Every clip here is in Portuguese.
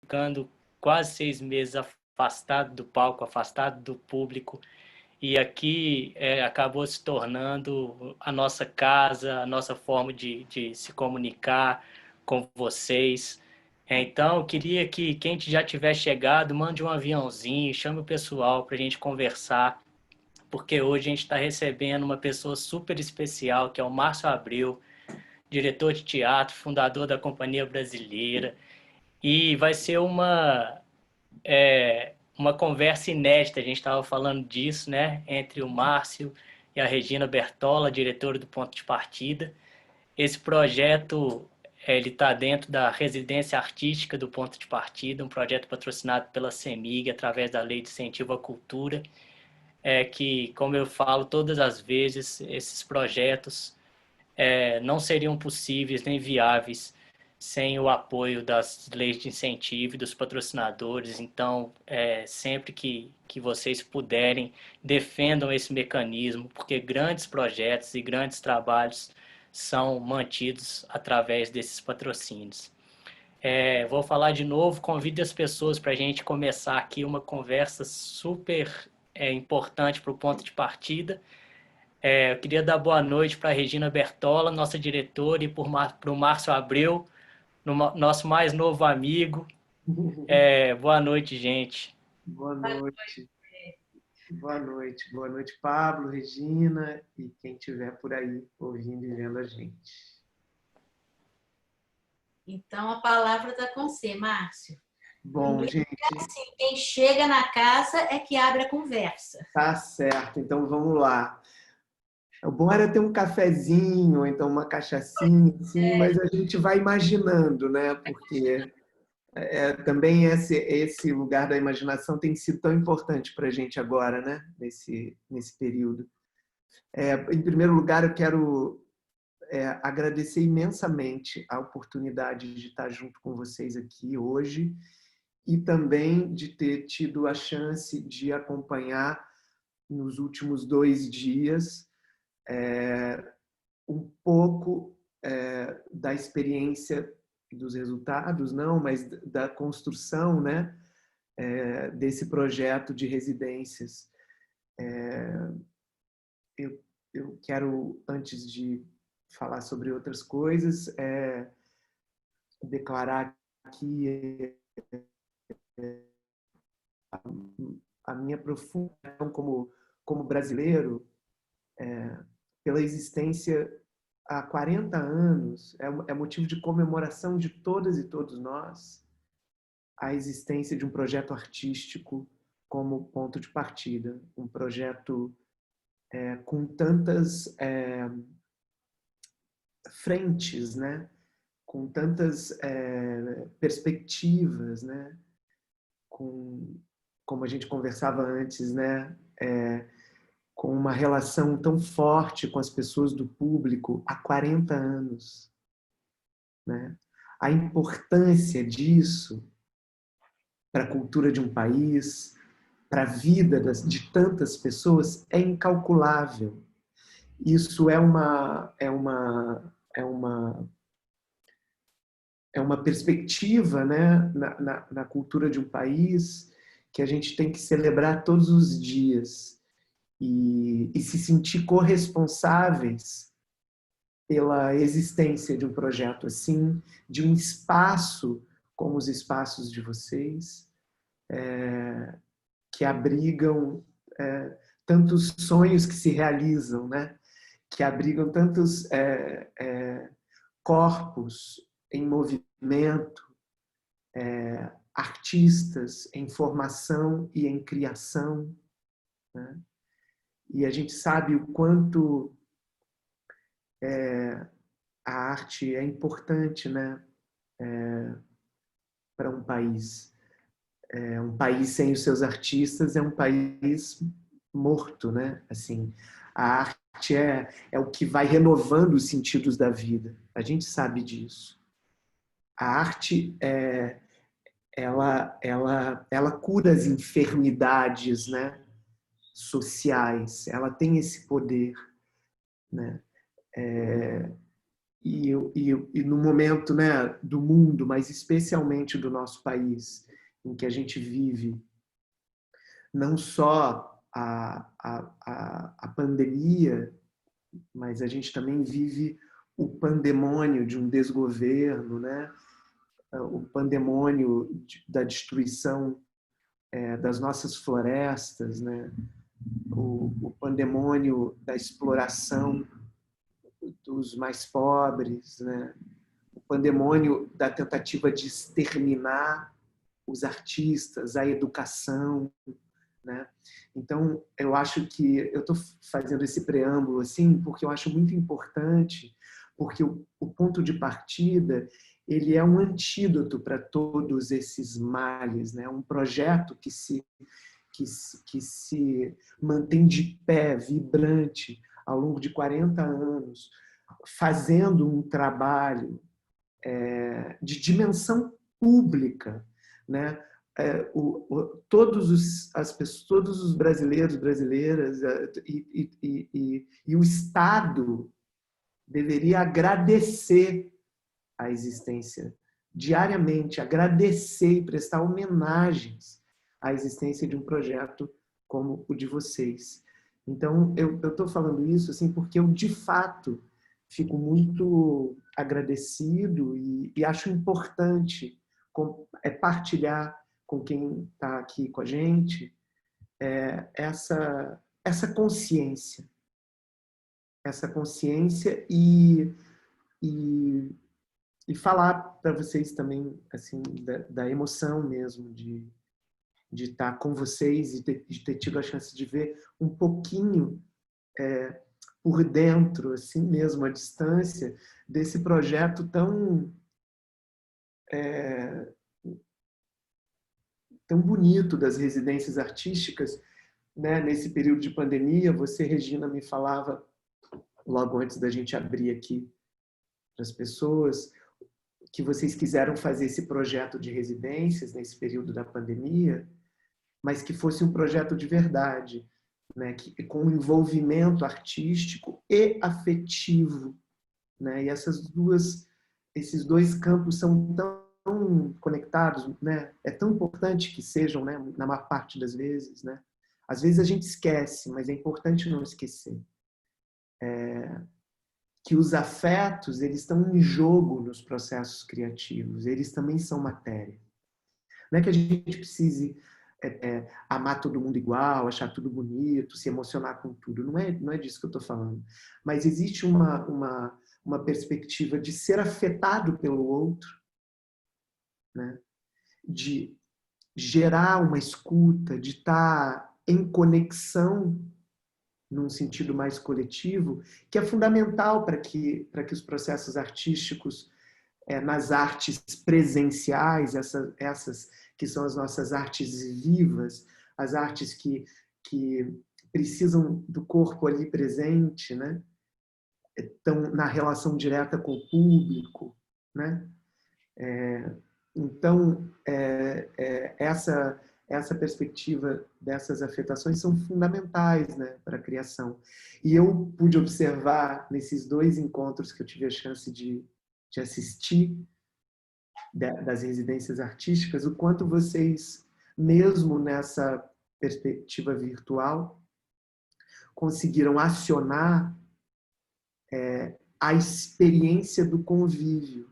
ficando quase 6 meses afastado do palco, afastado do público, e aqui acabou se tornando a nossa casa, a nossa forma de se comunicar com vocês. Então, eu queria que quem já tiver chegado, mande um aviãozinho, chame o pessoal para a gente conversar, porque hoje a gente está recebendo uma pessoa super especial, que é o Márcio Abreu, diretor de teatro, fundador da Companhia Brasileira, e vai ser uma conversa inédita. A gente estava falando disso, né, entre o Márcio e a Regina Bertola, diretora do Ponto de Partida. Esse projeto ele está dentro da residência artística do Ponto de Partida, um projeto patrocinado pela CEMIG através da Lei de Incentivo à Cultura, que, como eu falo todas as vezes, esses projetos não seriam possíveis nem viáveis sem o apoio das leis de incentivo e dos patrocinadores. Então, sempre que vocês puderem, defendam esse mecanismo, porque grandes projetos e grandes trabalhos são mantidos através desses patrocínios. Vou falar de novo, convido as pessoas para a gente começar aqui uma conversa super importante para o ponto de partida. Eu queria dar boa noite para a Regina Bertola, nossa diretora, e para o Márcio Abreu, nosso mais novo amigo. Boa noite, gente. Boa noite. Boa noite. Boa noite, Pablo, Regina e quem estiver por aí ouvindo e vendo a gente. Então, a palavra está com você, Márcio. Bom, gente... Assim, quem chega na casa é que abre a conversa. Tá certo, então vamos lá. O bom era ter um cafezinho, então uma cachaçinha, assim, mas a gente vai imaginando, né? Porque também esse lugar da imaginação tem sido tão importante para a gente agora, né? Nesse período. Em primeiro lugar, eu quero agradecer imensamente a oportunidade de estar junto com vocês aqui hoje e também de ter tido a chance de acompanhar nos últimos 2 dias um pouco da experiência dos resultados, não, mas da construção, né, desse projeto de residências. Eu quero, antes de falar sobre outras coisas, declarar aqui a minha profunda como brasileiro pela existência há 40 anos, é motivo de comemoração de todas e todos nós, a existência de um projeto artístico como ponto de partida, um projeto com tantas frentes, né? Com tantas perspectivas, né? Como a gente conversava antes, né? Com uma relação tão forte com as pessoas do público há 40 anos. Né? A importância disso para a cultura de um país, para a vida de tantas pessoas, é incalculável. Isso é uma perspectiva, né, na cultura de um país que a gente tem que celebrar todos os dias e se sentir corresponsáveis pela existência de um projeto assim, de um espaço como os espaços de vocês, que abrigam tantos sonhos que se realizam, né? Que abrigam tantos corpos em movimento, artistas em formação e em criação. Né? E a gente sabe o quanto a arte é importante, né? Para um país. Um país sem os seus artistas é um país morto, né? Assim, a arte é o que vai renovando os sentidos da vida. A gente sabe disso. A arte ela cura as enfermidades, né? Sociais. Ela tem esse poder, né? e no momento, né, do mundo, mas especialmente do nosso país, em que a gente vive não só a pandemia, mas a gente também vive o pandemônio de um desgoverno, né? O pandemônio da destruição das nossas florestas, né? O pandemônio da exploração dos mais pobres, né? O pandemônio da tentativa de exterminar os artistas, a educação, né? Então, eu acho que eu estou fazendo esse preâmbulo assim porque eu acho muito importante, porque o ponto de partida ele é um antídoto para todos esses males, né? Um projeto que se mantém de pé, vibrante, ao longo de 40 anos, fazendo um trabalho de dimensão pública, né? Todos os brasileiros, brasileiras e o Estado deveria agradecer a existência diariamente, agradecer e prestar homenagens à existência de um projeto como o de vocês. Então, eu estou falando isso assim porque eu, de fato, fico muito agradecido e acho importante partilhar com quem está aqui com a gente essa consciência e falar para vocês também assim da emoção mesmo de estar com vocês e de ter tido a chance de ver um pouquinho por dentro, assim mesmo, à distância, desse projeto tão bonito das residências artísticas, né? Nesse período de pandemia. Você, Regina, me falava, logo antes da gente abrir aqui para as pessoas, que vocês quiseram fazer esse projeto de residências nesse período da pandemia, mas que fosse um projeto de verdade, né? Com envolvimento artístico e afetivo, né? E esses dois campos são tão conectados, né? É tão importante que sejam, né? Na maior parte das vezes, né? Às vezes a gente esquece, mas é importante não esquecer que os afetos eles estão em jogo nos processos criativos. Eles também são matéria. Não é que a gente precise amar todo mundo igual, achar tudo bonito, se emocionar com tudo. Não é disso que eu estou falando. Mas existe uma perspectiva de ser afetado pelo outro, né? De gerar uma escuta, de estar em conexão num sentido mais coletivo, que é fundamental para que os processos artísticos, nas artes presenciais, essas que são as nossas artes vivas, as artes que precisam do corpo ali presente, né? Estão na relação direta com o público, né? Então, essa perspectiva dessas afetações são fundamentais, né, para a criação. E eu pude observar nesses dois encontros que eu tive a chance de assistir, das residências artísticas, o quanto vocês, mesmo nessa perspectiva virtual, conseguiram acionar a experiência do convívio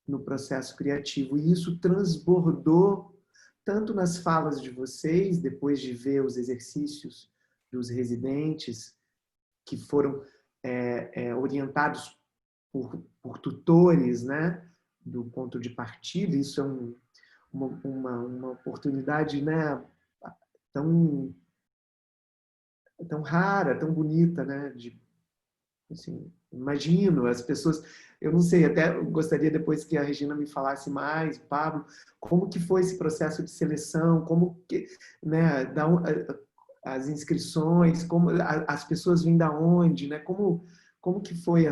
no processo criativo. E isso transbordou tanto nas falas de vocês, depois de ver os exercícios dos residentes, que foram orientados por tutores, né, do ponto de partida. Isso é uma oportunidade, né, tão rara, tão bonita, né, assim, imagino as pessoas, eu não sei, até gostaria depois que a Regina me falasse mais, Pablo, como que foi esse processo de seleção, como que, né, as inscrições, como as pessoas vêm da onde, né, como que foi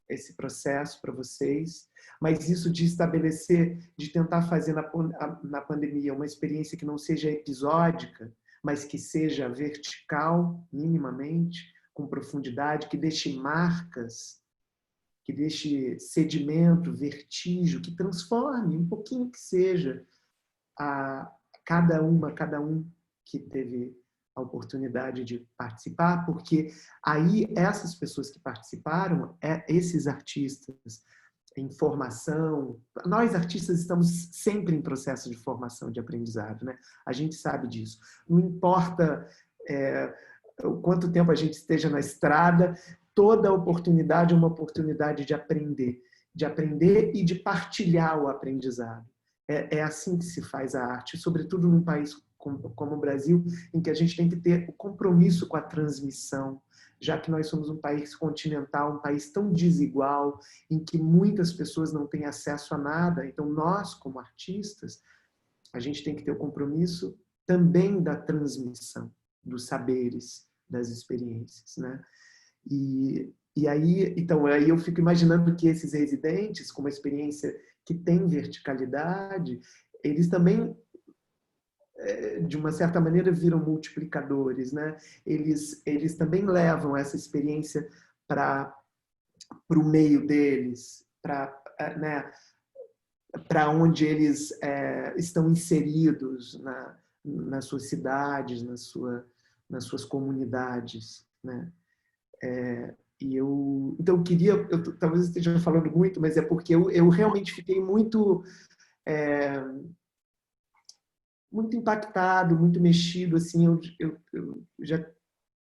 esse processo para vocês, mas isso de estabelecer, de tentar fazer na pandemia uma experiência que não seja episódica, mas que seja vertical, minimamente. com profundidade, que deixe marcas, que deixe sedimento, vestígio, que transforme um pouquinho que seja a cada um que teve a oportunidade de participar, porque aí essas pessoas que participaram, esses artistas em formação, nós artistas estamos sempre em processo de formação, de aprendizado, né? A gente sabe disso. Não importa o quanto tempo a gente esteja na estrada, toda oportunidade é uma oportunidade de aprender e de partilhar o aprendizado. É assim que se faz a arte, sobretudo num país como o Brasil, em que a gente tem que ter o compromisso com a transmissão, já que nós somos um país continental, um país tão desigual, em que muitas pessoas não têm acesso a nada. Então, nós, como artistas, a gente tem que ter o compromisso também da transmissão dos saberes, das experiências, né? E aí, então, aí eu fico imaginando que esses residentes, com uma experiência que tem verticalidade, eles também, de uma certa maneira, viram multiplicadores, né? Eles também levam essa experiência para o meio deles, né, para onde eles estão inseridos nas suas cidades, nas suas comunidades, né? Então eu queria, talvez eu esteja falando muito, mas é porque eu realmente fiquei muito muito impactado, muito mexido, assim, eu já,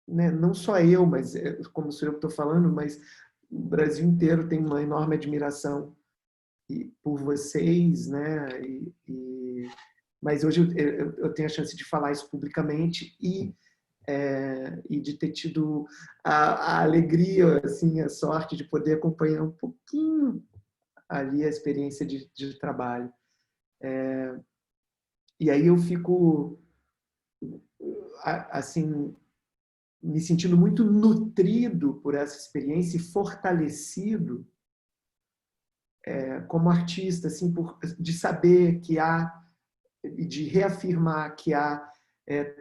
né, não só eu, mas como sou eu que estou falando, mas o Brasil inteiro tem uma enorme admiração por vocês, né? Mas hoje eu tenho a chance de falar isso publicamente e de ter tido a alegria, assim, a sorte de poder acompanhar um pouquinho ali a experiência de trabalho. E aí eu fico, assim, me sentindo muito nutrido por essa experiência e fortalecido como artista, assim, de saber que há, e de reafirmar que há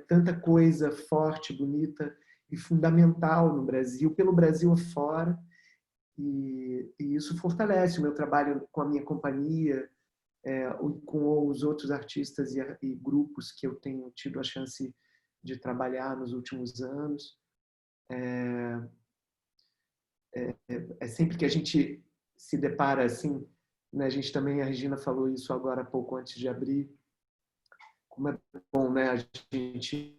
tanta coisa forte, bonita e fundamental no Brasil, pelo Brasil afora, e isso fortalece o meu trabalho com a minha companhia, com os outros artistas e grupos que eu tenho tido a chance de trabalhar nos últimos anos. Sempre que a gente se depara assim, né, a gente também, a Regina falou isso agora há pouco antes de abrir, como é bom, né, a gente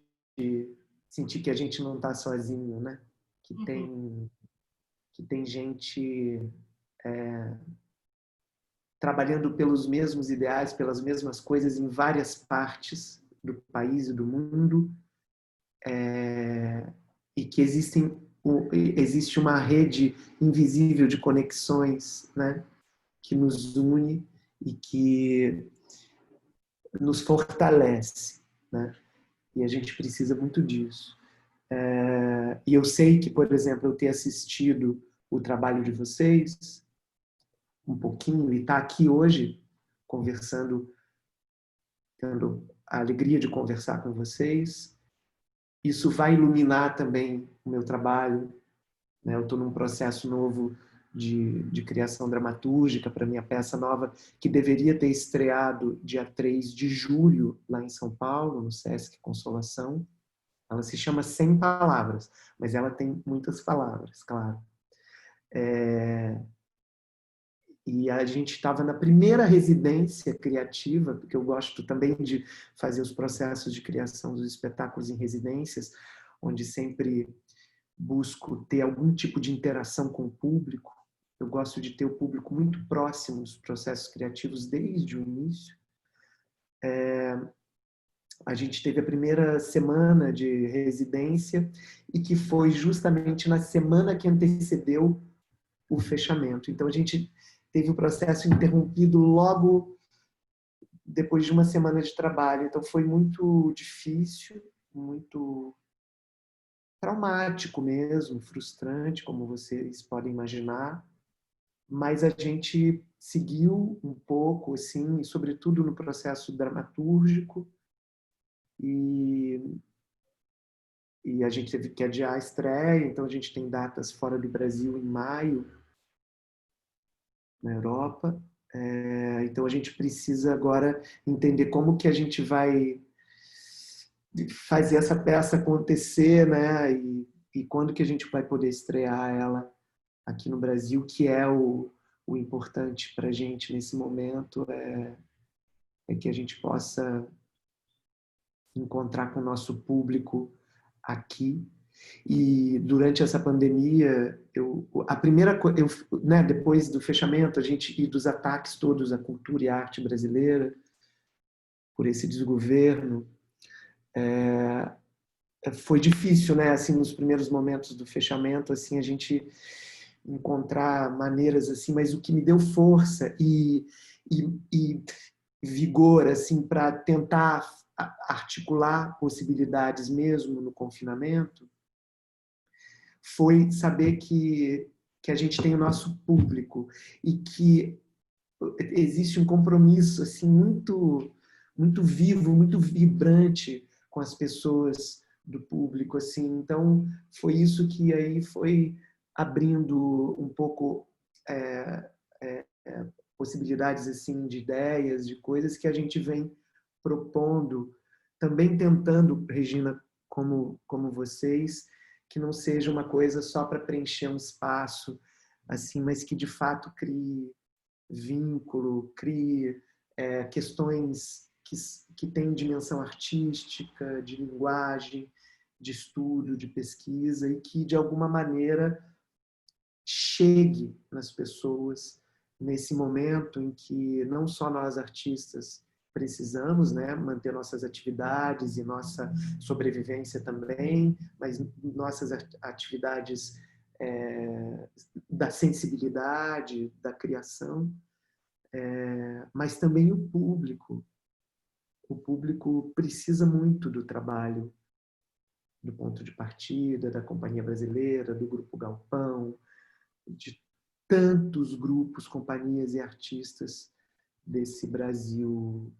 sentir que a gente não está sozinho, né? Que tem gente trabalhando pelos mesmos ideais, pelas mesmas coisas em várias partes do país e do mundo, e que existe uma rede invisível de conexões, né, que nos une e que nos fortalece, né? E a gente precisa muito disso. E eu sei que, por exemplo, eu ter assistido o trabalho de vocês um pouquinho e estar aqui hoje conversando, tendo a alegria de conversar com vocês, isso vai iluminar também o meu trabalho, né? Eu estou num processo novo de criação dramatúrgica para minha peça nova, que deveria ter estreado dia 3 de julho, lá em São Paulo, no Sesc Consolação. Ela se chama 100 Palavras, mas ela tem muitas palavras, claro. E a gente estava na primeira residência criativa, porque eu gosto também de fazer os processos de criação dos espetáculos em residências, onde sempre busco ter algum tipo de interação com o público. Eu gosto de ter o público muito próximo dos processos criativos desde o início. A gente teve a primeira semana de residência e que foi justamente na semana que antecedeu o fechamento. Então, a gente teve o processo interrompido logo depois de uma semana de trabalho. Então, foi muito difícil, muito traumático mesmo, frustrante, como vocês podem imaginar. Mas a gente seguiu um pouco, assim, sobretudo no processo dramatúrgico, e e a gente teve que adiar a estreia, então a gente tem datas fora do Brasil em maio, na Europa. Então a gente precisa agora entender como que a gente vai fazer essa peça acontecer, né? E quando que a gente vai poder estrear ela aqui no Brasil, que é o importante para a gente nesse momento, é que a gente possa encontrar com o nosso público aqui. E durante essa pandemia, a primeira coisa, né, depois do fechamento, a gente e dos ataques todos à cultura e à arte brasileira por esse desgoverno, foi difícil, né? Assim, nos primeiros momentos do fechamento, assim, a gente encontrar maneiras assim, mas o que me deu força e vigor assim para tentar articular possibilidades mesmo no confinamento foi saber que a gente tem o nosso público e que existe um compromisso assim muito vivo, muito vibrante com as pessoas do público assim. Então foi isso que aí foi abrindo um pouco é, possibilidades assim de ideias, de coisas que a gente vem propondo, também tentando, Regina, como vocês, que não seja uma coisa só para preencher um espaço, assim, mas que de fato crie vínculo, crie questões que têm dimensão artística, de linguagem, de estudo, de pesquisa e que de alguma maneira chegue nas pessoas nesse momento em que não só nós artistas precisamos, né, manter nossas atividades e nossa sobrevivência também, mas nossas atividades da sensibilidade, da criação, mas também o público. O público precisa muito do trabalho do Ponto de Partida, da Companhia Brasileira, do Grupo Galpão, de tantos grupos, companhias e artistas desse Brasil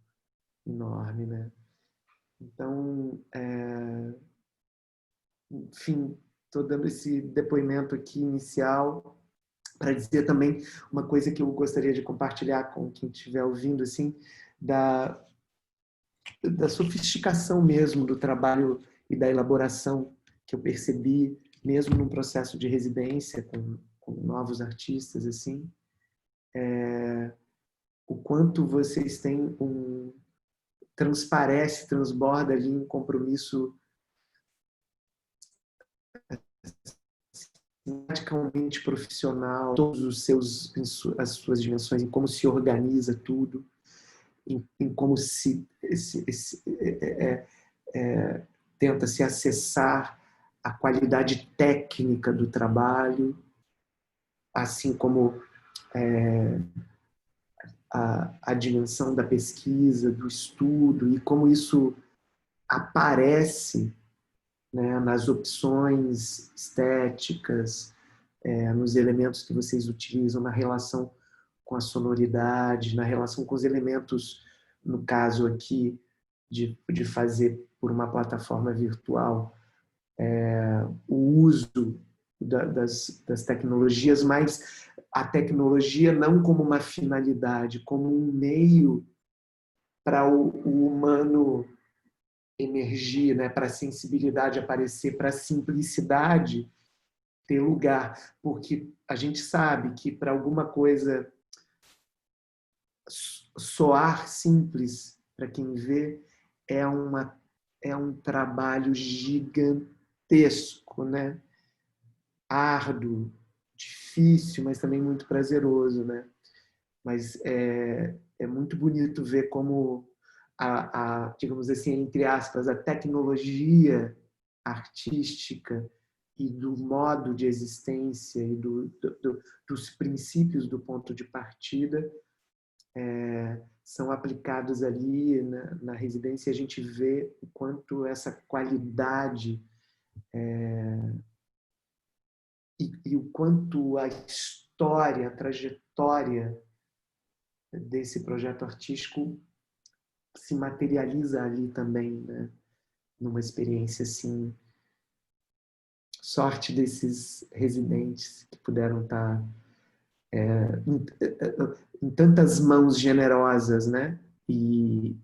enorme, né? Então, enfim, estou dando esse depoimento aqui inicial para dizer também uma coisa que eu gostaria de compartilhar com quem estiver ouvindo, assim, da sofisticação mesmo do trabalho e da elaboração que eu percebi mesmo num processo de residência com novos artistas, assim, o quanto vocês têm transborda ali um compromisso radicalmente profissional, todos os seus, as suas dimensões, em como se organiza tudo, em como se tenta se acessar a qualidade técnica do trabalho, assim como a dimensão da pesquisa, do estudo, e como isso aparece, né, nas opções estéticas, nos elementos que vocês utilizam, na relação com a sonoridade, na relação com os elementos, no caso aqui, de fazer por uma plataforma virtual, o uso das tecnologias, mas a tecnologia não como uma finalidade, como um meio para o humano emergir, né? Para a sensibilidade aparecer, para a simplicidade ter lugar, porque a gente sabe que para alguma coisa soar simples para quem vê é um trabalho gigantesco, né? Árduo, difícil, mas também muito prazeroso, né? Mas é muito bonito ver como digamos assim, entre aspas, a tecnologia artística e do modo de existência e dos princípios do ponto de partida são aplicados ali na residência, e a gente vê o quanto essa qualidade e o quanto a história, a trajetória desse projeto artístico se materializa ali também, né? Numa experiência assim sorte desses residentes que puderam estar em tantas mãos generosas, né? E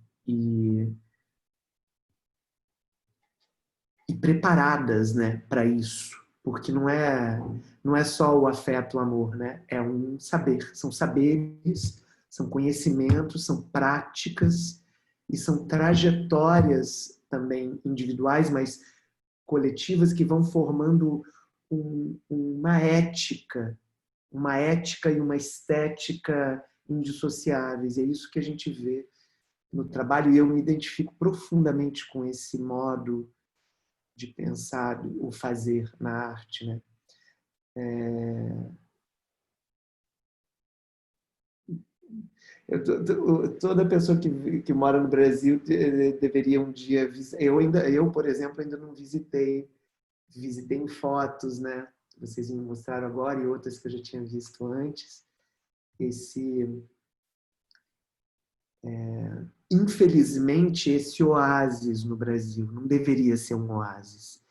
preparadas, né, para isso, porque não é só o afeto, o amor, né? É um saber, são saberes, são conhecimentos, são práticas e são trajetórias também individuais, mas coletivas que vão formando uma ética e uma estética indissociáveis. É isso que a gente vê no trabalho e eu me identifico profundamente com esse modo de pensar o fazer na arte, né? Toda pessoa que mora no Brasil deveria um dia visitar. Eu, por exemplo, ainda não visitei em fotos, né? Vocês me mostraram agora e outras que eu já tinha visto antes. Infelizmente, esse oásis no Brasil não deveria ser um oásis.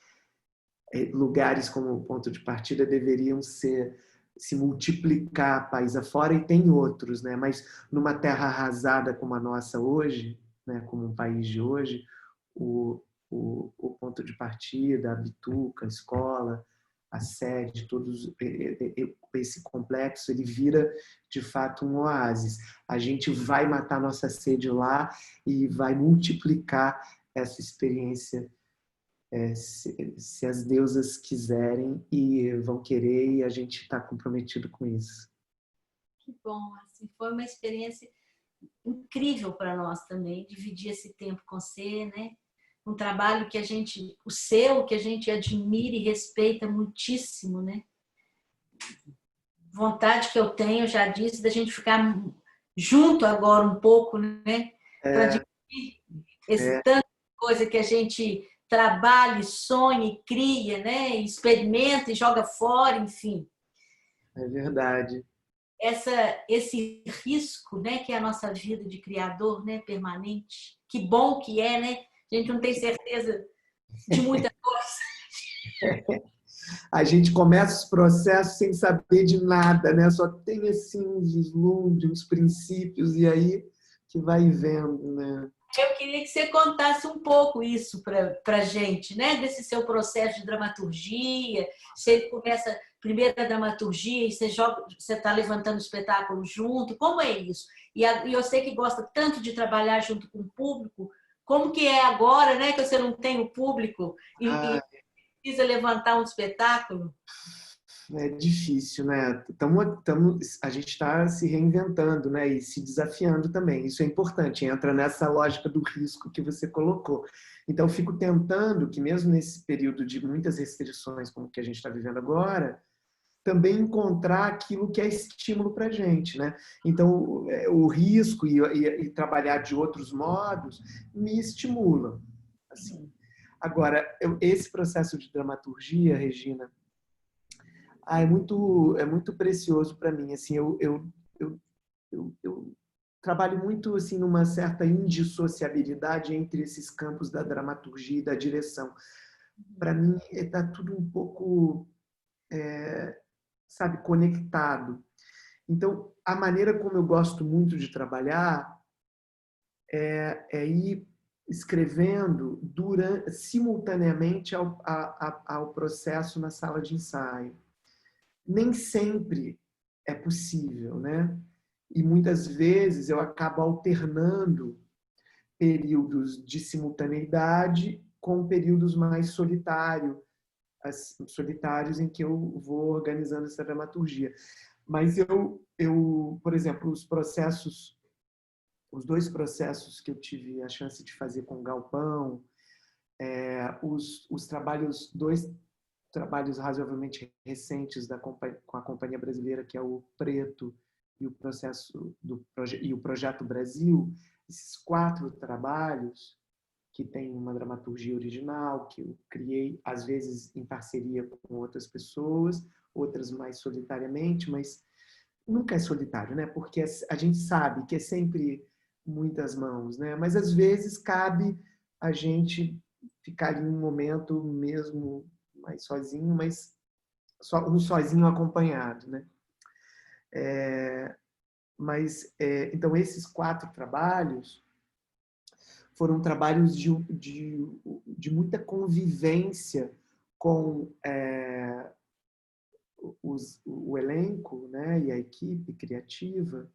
Lugares como o ponto de partida deveriam se multiplicar país afora, e tem outros, né? Mas numa terra arrasada como a nossa hoje, né? Como um país de hoje, o ponto de partida, a bituca, a escola, a sede, todos esse complexo, ele vira de fato um oásis. A gente vai matar nossa sede lá e vai multiplicar essa experiência se as deusas quiserem e vão querer, e a gente está comprometido com isso. Que bom, assim, foi uma experiência incrível para nós também, dividir esse tempo com você, né? Um trabalho que que a gente admira e respeita muitíssimo, né? Vontade que eu tenho, já disse, da gente ficar junto agora um pouco, né? Para dividir esse tanto de coisa que a gente trabalha, sonha, cria, né? Experimenta e joga fora, enfim. É verdade. Esse risco, né, que é a nossa vida de criador, né, permanente. Que bom que é, né? A gente não tem certeza de muita coisa. A gente começa os processos sem saber de nada, né? Só tem assim uns vislumbres, uns princípios, e aí que vai vendo, né? Eu queria que você contasse um pouco isso para a gente, né? Desse seu processo de dramaturgia. Você começa primeiro a dramaturgia e você está levantando o espetáculo junto. Como é isso? E eu sei que gosta tanto de trabalhar junto com o público. Como que é agora, né? Que você não tem o público e precisa levantar um espetáculo? É difícil, né? A gente está se reinventando, né? E se desafiando também. Isso é importante, entra nessa lógica do risco que você colocou. Então, eu fico tentando que, mesmo nesse período de muitas restrições, como que a gente está vivendo agora, também encontrar aquilo que é estímulo para a gente, né? Então, o risco e trabalhar de outros modos me estimulam. Assim. Agora, esse processo de dramaturgia, Regina, é muito precioso para mim. Assim, eu trabalho muito assim numa certa indissociabilidade entre esses campos da dramaturgia e da direção. Para mim, está tudo um pouco, sabe, conectado. Então, a maneira como eu gosto muito de trabalhar é ir escrevendo simultaneamente ao processo na sala de ensaio. Nem sempre é possível, né? E muitas vezes eu acabo alternando períodos de simultaneidade com períodos mais solitários em que eu vou organizando essa dramaturgia. Mas por exemplo, os dois processos que eu tive a chance de fazer com o Galpão, dois trabalhos razoavelmente recentes com a Companhia Brasileira, que é o Preto e o Projeto Brasil, esses 4 trabalhos que têm uma dramaturgia original, que eu criei, às vezes em parceria com outras pessoas, outras mais solitariamente, mas nunca é solitário, né? Porque a gente sabe que é sempre muitas mãos, né? Mas às vezes cabe a gente ficar em um momento mesmo mais sozinho, mas um sozinho acompanhado, né? Então, esses 4 trabalhos foram trabalhos de muita convivência com o elenco, né, e a equipe criativa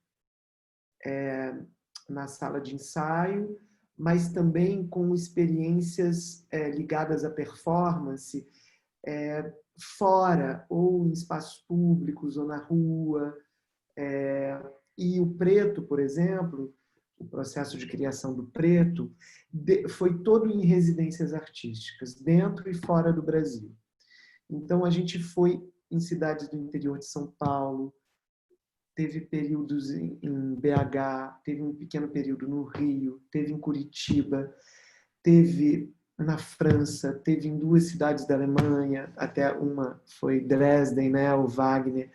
na sala de ensaio, mas também com experiências ligadas à performance fora, ou em espaços públicos, ou na rua. E o Preto, por exemplo, o processo de criação do Preto, foi todo em residências artísticas, dentro e fora do Brasil. Então, a gente foi em cidades do interior de São Paulo, teve períodos em BH, teve um pequeno período no Rio, teve em Curitiba, teve na França, teve em 2 cidades da Alemanha, até uma foi Dresden, né, o Wagner.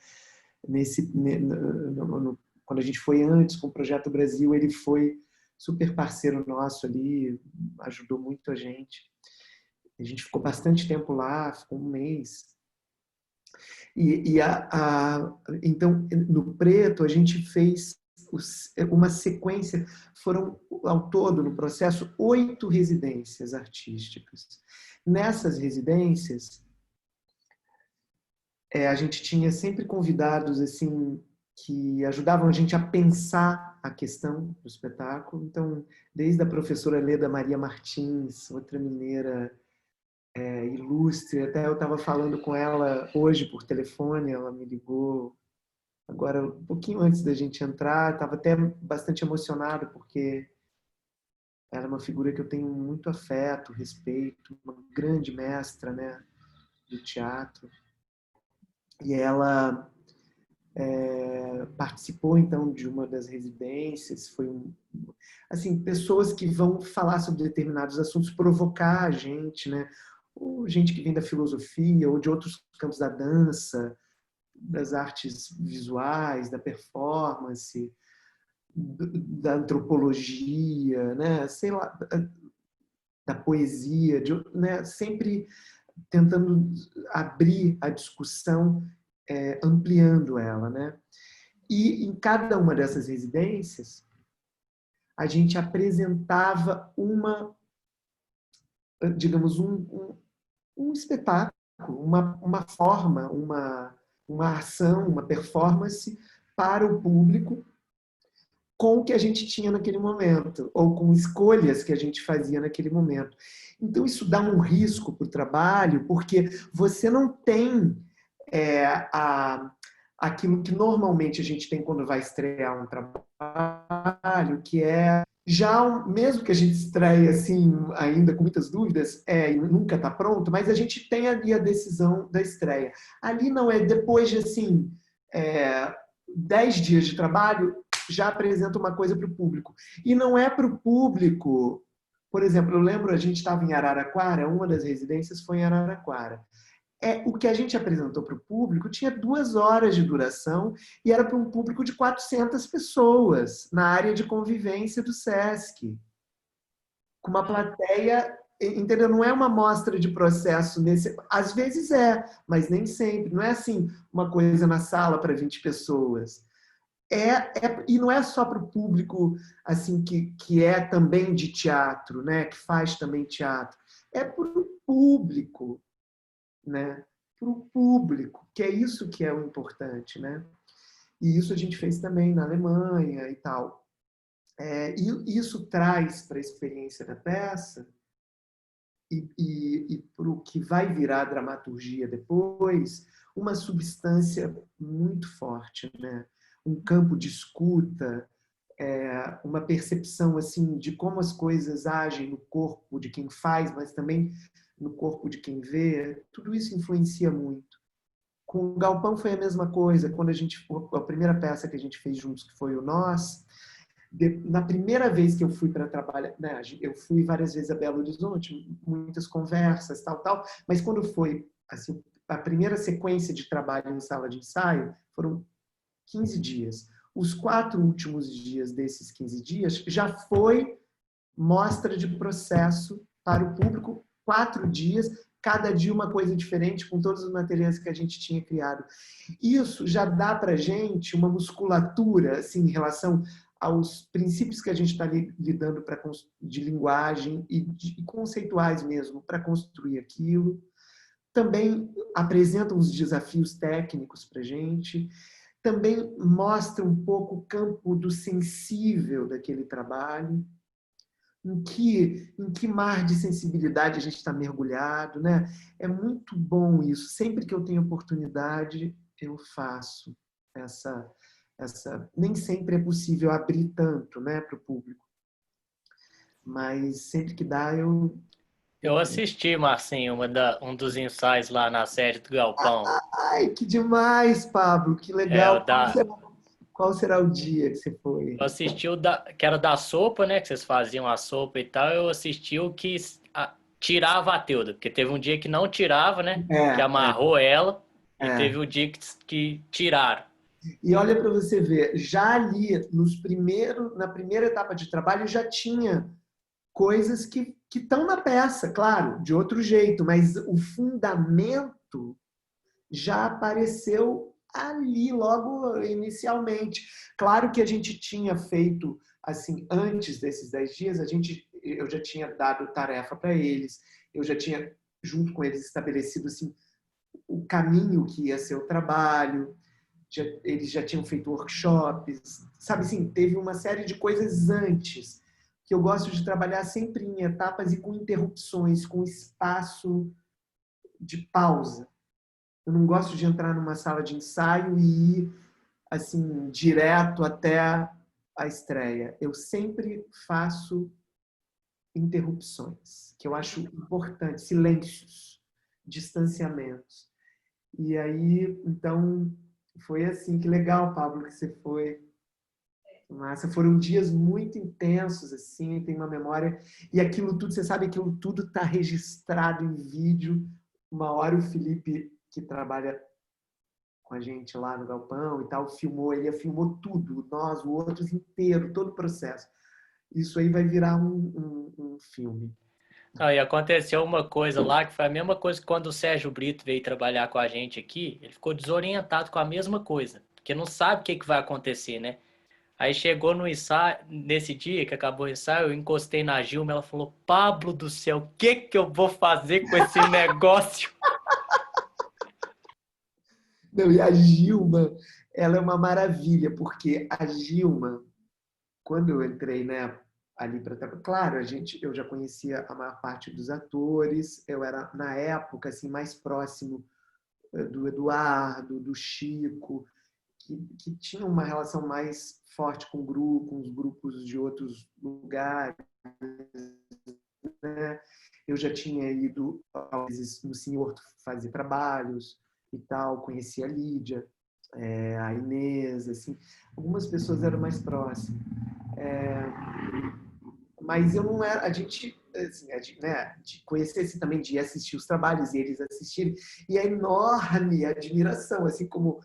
Quando a gente foi antes com o Projeto Brasil, ele foi super parceiro nosso ali, ajudou muito a gente. A gente ficou bastante tempo lá, ficou um mês. Então, no Preto, a gente fez uma sequência, foram ao todo, no processo, 8 residências artísticas. Nessas residências, a gente tinha sempre convidados assim que ajudavam a gente a pensar a questão do espetáculo. Então, desde a professora Leda Maria Martins, outra mineira ilustre, até eu estava falando com ela hoje por telefone, ela me ligou agora um pouquinho antes da gente entrar, estava até bastante emocionada porque ela é uma figura que eu tenho muito afeto, respeito, uma grande mestra, né, do teatro. E ela participou, então, de uma das residências. Foi assim, pessoas que vão falar sobre determinados assuntos, provocar a gente, né? Ou gente que vem da filosofia, ou de outros campos da dança, das artes visuais, da performance, da antropologia, né? Sei lá, da poesia, né? Sempre tentando abrir a discussão, ampliando ela, né? E em cada uma dessas residências, a gente apresentava digamos, um espetáculo, uma forma, uma ação, uma performance para o público com o que a gente tinha naquele momento, ou com escolhas que a gente fazia naquele momento. Então, isso dá um risco para o trabalho, porque você não tem aquilo que normalmente a gente tem quando vai estrear um trabalho, que já, mesmo que a gente estreie assim, ainda com muitas dúvidas, e nunca está pronto, mas a gente tem ali a decisão da estreia. Ali não é depois de 10 dias de trabalho, já apresenta uma coisa para o público. E não é para o público. Por exemplo, eu lembro, a gente estava em Araraquara, uma das residências foi em Araraquara. O que a gente apresentou para o público tinha 2 horas de duração e era para um público de 400 pessoas na área de convivência do SESC. Com uma plateia, entendeu? Não é uma mostra de processo às vezes mas nem sempre. Não é assim uma coisa na sala para 20 pessoas. E não é só para o público assim que é também de teatro, né? Que faz também teatro. É para o público, né? Para o público, que é isso que é o importante, né? E isso a gente fez também na Alemanha e tal. E isso traz para a experiência da peça e para o que vai virar a dramaturgia depois, uma substância muito forte, né? Um campo de escuta, uma percepção assim de como as coisas agem no corpo de quem faz, mas também no corpo de quem vê. Tudo isso influencia muito. Com o Galpão foi a mesma coisa. Quando a primeira peça que a gente fez juntos, que foi o Nós, na primeira vez que eu fui para trabalhar, né, eu fui várias vezes a Belo Horizonte, muitas conversas, tal, mas quando foi assim, a primeira sequência de trabalho em sala de ensaio, foram 15 dias. Os 4 últimos dias desses 15 dias já foi mostra de processo para o público, 4 dias, cada dia uma coisa diferente com todos os materiais que a gente tinha criado. Isso já dá para a gente uma musculatura assim, em relação aos princípios que a gente está lidando de linguagem e conceituais mesmo para construir aquilo. Também apresenta uns desafios técnicos para a gente. Também mostra um pouco o campo do sensível daquele trabalho. Em que mar de sensibilidade a gente está mergulhado, né? É muito bom isso. Sempre que eu tenho oportunidade, eu faço essa nem sempre é possível abrir tanto, né, para o público, mas sempre que dá Eu assisti, Marcinho, um dos ensaios lá na sede do Galpão. Ai, que demais, Pablo, que É, legal. Qual será o dia que você foi? eu assisti que era da sopa, né? Que vocês faziam a sopa e tal. Eu assisti o que tirava a Teuda, porque teve um dia que não tirava, né? Que amarrou ela, e teve o dia que tiraram. E olha para você ver, já ali na primeira etapa de trabalho já tinha coisas que estão na peça, claro, de outro jeito, mas o fundamento já apareceu ali logo inicialmente. Claro que a gente tinha feito assim, antes desses 10 dias, eu já tinha dado tarefa para eles, eu já tinha junto com eles estabelecido assim o caminho que ia ser o trabalho. Eles já tinham feito workshops, sabe assim, teve uma série de coisas antes, que eu gosto de trabalhar sempre em etapas e com interrupções, com espaço de pausa. Eu não gosto de entrar numa sala de ensaio e ir assim, direto até a estreia. Eu sempre faço interrupções, que eu acho importante, silêncios, distanciamentos. E aí, então, foi assim, que legal, Pablo, que você foi. Massa, foram dias muito intensos, assim, tem uma memória. E aquilo tudo, você sabe, aquilo tudo está registrado em vídeo. Uma hora o Felipe, que trabalha com a gente lá no Galpão e tal, ele filmou tudo, nós, o outros inteiro, todo o processo. Isso aí vai virar um filme. E aconteceu uma coisa lá que foi a mesma coisa que quando o Sérgio Brito veio trabalhar com a gente aqui, ele ficou desorientado com a mesma coisa, porque não sabe o que vai acontecer, né? Aí chegou no ensaio, nesse dia que acabou o ensaio, eu encostei na Gilma, ela falou, Pablo do céu, o que eu vou fazer com esse negócio? Não, e a Gilma, ela é uma maravilha, porque a Gilma, quando eu entrei, né, ali para trabalhar, claro, eu já conhecia a maior parte dos atores, eu era na época assim mais próximo do Eduardo, do Chico, que tinham uma relação mais forte com o grupo, com os grupos de outros lugares, né? Eu já tinha ido às vezes no Senhor fazer trabalhos e tal, conhecia a Lídia, a Inês, assim, algumas pessoas eram mais próximas. Mas eu não era, a gente, assim, né, de conhecer assim, também, de assistir os trabalhos e eles assistirem, e a enorme admiração, assim como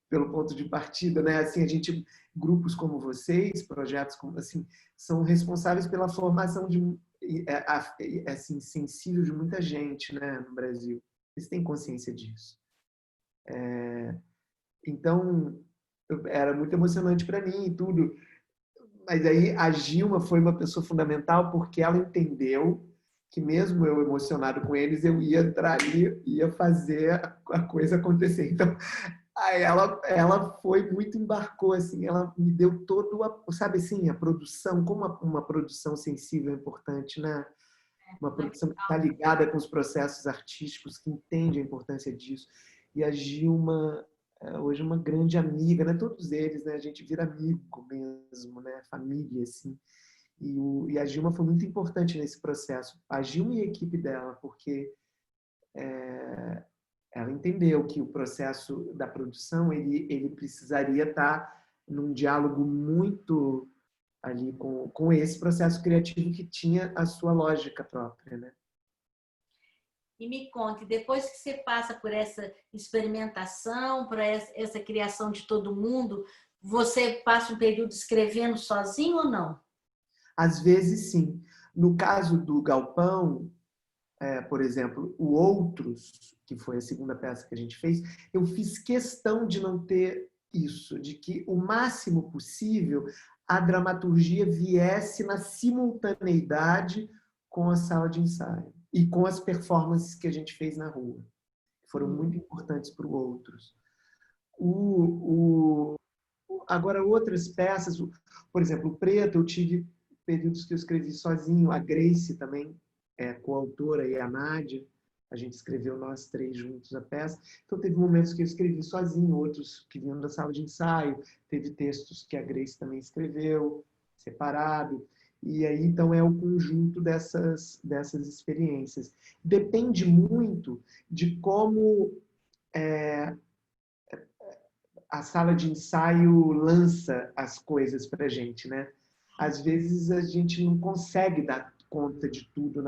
pelo ponto de partida, né? Assim, grupos como vocês, projetos como assim, são responsáveis pela formação assim, sensível de muita gente, né, no Brasil. Eles têm consciência disso. Então, era muito emocionante para mim e tudo. Mas aí a Gilma foi uma pessoa fundamental porque ela entendeu que mesmo eu emocionado com eles, eu ia entrar ali, ia fazer a coisa acontecer. Então, aí ela foi muito, embarcou, assim, ela me deu todo, sabe assim, a produção, como uma produção sensível é importante, né? Uma produção que está ligada com os processos artísticos, que entende a importância disso. E a Gilma, hoje é uma grande amiga, né? Todos eles, né? A gente vira amigo mesmo, né? Família, assim. E a Gilma foi muito importante nesse processo. A Gilma e a equipe dela, porque ela entendeu que o processo da produção ele precisaria estar num diálogo muito ali com esse processo criativo que tinha a sua lógica própria, né? E me conte, depois que você passa por essa experimentação, por essa criação de todo mundo, você passa um período escrevendo sozinho ou não? Às vezes, sim. No caso do Galpão, por exemplo, o Outros, que foi a segunda peça que a gente fez, eu fiz questão de não ter isso, de que o máximo possível a dramaturgia viesse na simultaneidade com a sala de ensaio e com as performances que a gente fez na rua, que foram muito importantes para o Outros. Agora, outras peças, por exemplo, o Preto, eu tive períodos que eu escrevi sozinho, a Grace também é coautora e a Nádia, a gente escreveu nós três juntos a peça. Então, teve momentos que eu escrevi sozinho, outros que vinham da sala de ensaio, teve textos que a Grace também escreveu, separado. E aí, então, é o conjunto dessas experiências. Depende muito de como a sala de ensaio lança as coisas para a gente, né? Às vezes a gente não consegue dar conta de tudo